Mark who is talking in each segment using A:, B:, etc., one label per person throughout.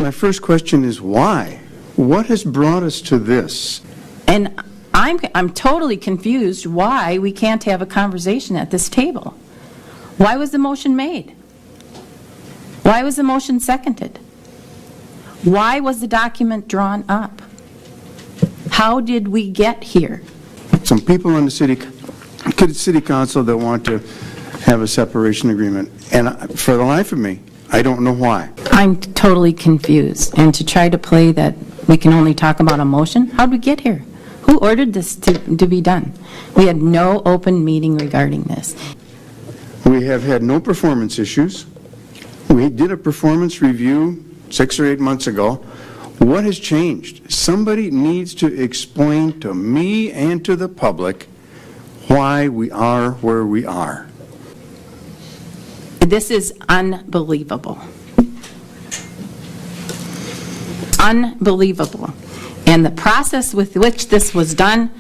A: My first question is why? What has brought us to this?
B: And I'm totally confused why we can't have a conversation at this table. Why was the motion made? Why was the motion seconded? Why was the document drawn up? How did we get here?
A: Some people on the city council that want to have a separation agreement, and for the life of me, I don't know why.
B: I'm totally confused. And to try to play that we can only talk about a motion, how'd we get here? Who ordered this to be done? We had no open meeting regarding this.
A: We have had no performance issues. We did a performance review 6 or 8 months ago. What has changed? Somebody needs to explain to me and to the public why we are where we are.
B: This is unbelievable. Unbelievable. And the process with which this was done,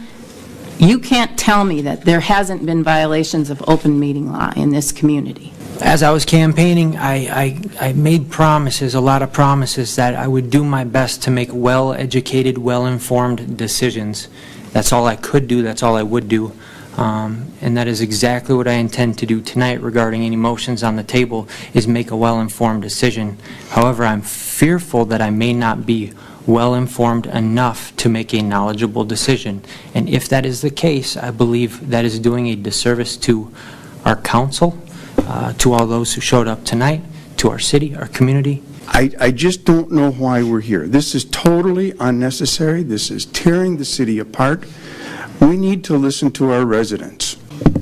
B: you can't tell me that there hasn't been violations of open meeting law in this community.
C: As I was campaigning, I made promises, a lot of promises, that I would do my best to make well-educated, well-informed decisions. That's all I could do, that's all I would do. And that is exactly what I intend to do tonight regarding any motions on the table, is make a well-informed decision. However, I'm fearful that I may not be well-informed enough to make a knowledgeable decision. And if that is the case, I believe that is doing a disservice to our council, to all those who showed up tonight, to our city, our community.
A: I just don't know why we're here. This is totally unnecessary. This is tearing the city apart. We need to listen to our residents.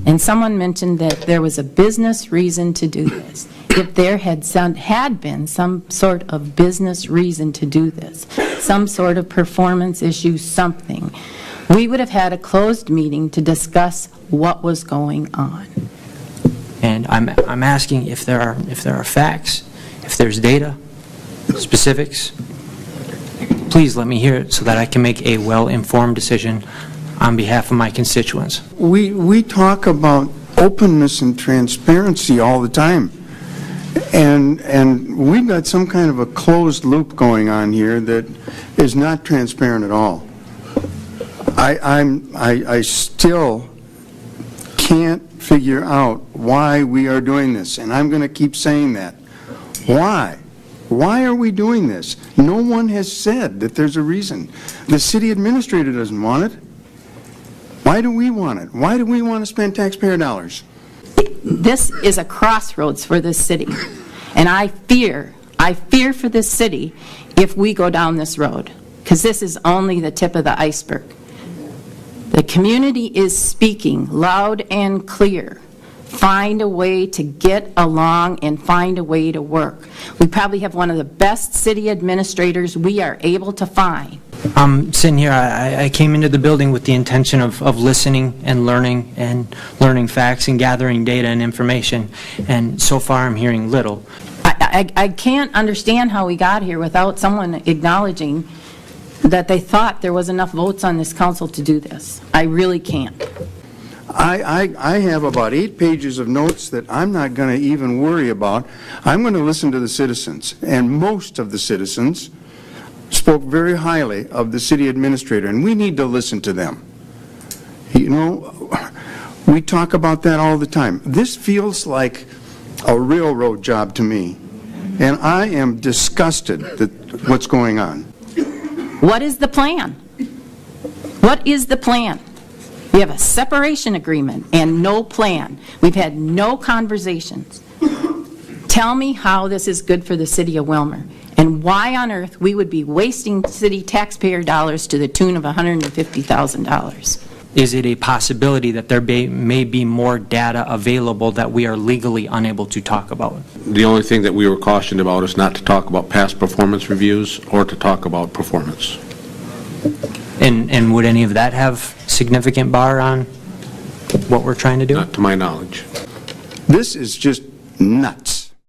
B: And someone mentioned that there was a business reason to do this. If there had been some sort of business reason to do this, some sort of performance issue, something, we would have had a closed meeting to discuss what was going on.
C: And I'm asking if there are facts, if there's data, specifics, please let me hear it so that I can make a well-informed decision on behalf of my constituents.
A: We talk about openness and transparency all the time. And we've got some kind of a closed loop going on here that is not transparent at all. I still can't figure out why we are doing this, and I'm going to keep saying that. Why? Why are we doing this? No one has said that there's a reason. The city administrator doesn't want it. Why do we want it? Why do we want to spend taxpayer dollars?
B: This is a crossroads for this city, and I fear for this city if we go down this road, because this is only the tip of the iceberg. The community is speaking loud and clear. Find a way to get along and find a way to work. We probably have one of the best city administrators we are able to find.
C: I'm sitting here, I came into the building with the intention of listening and learning facts and gathering data and information, and so far I'm hearing little.
B: I can't understand how we got here without someone acknowledging that they thought there was enough votes on this council to do this. I really can't.
A: I have about 8 pages of notes that I'm not going to even worry about. I'm going to listen to the citizens, and most of the citizens spoke very highly of the city administrator, and we need to listen to them. You know, we talk about that all the time. This feels like a railroad job to me, and I am disgusted at what's going on.
B: What is the plan? What is the plan? We have a separation agreement and no plan. We've had no conversations. Tell me how this is good for the city of Willmar, and why on earth we would be wasting city taxpayer dollars to the tune of $150,000.
C: Is it a possibility that there may be more data available that we are legally unable to talk about?
D: The only thing that we were cautioned about is not to talk about past performance reviews or to talk about performance.
C: And would any of that have significant bar on what we're trying to do?
D: Not to my knowledge.
A: This is just nuts.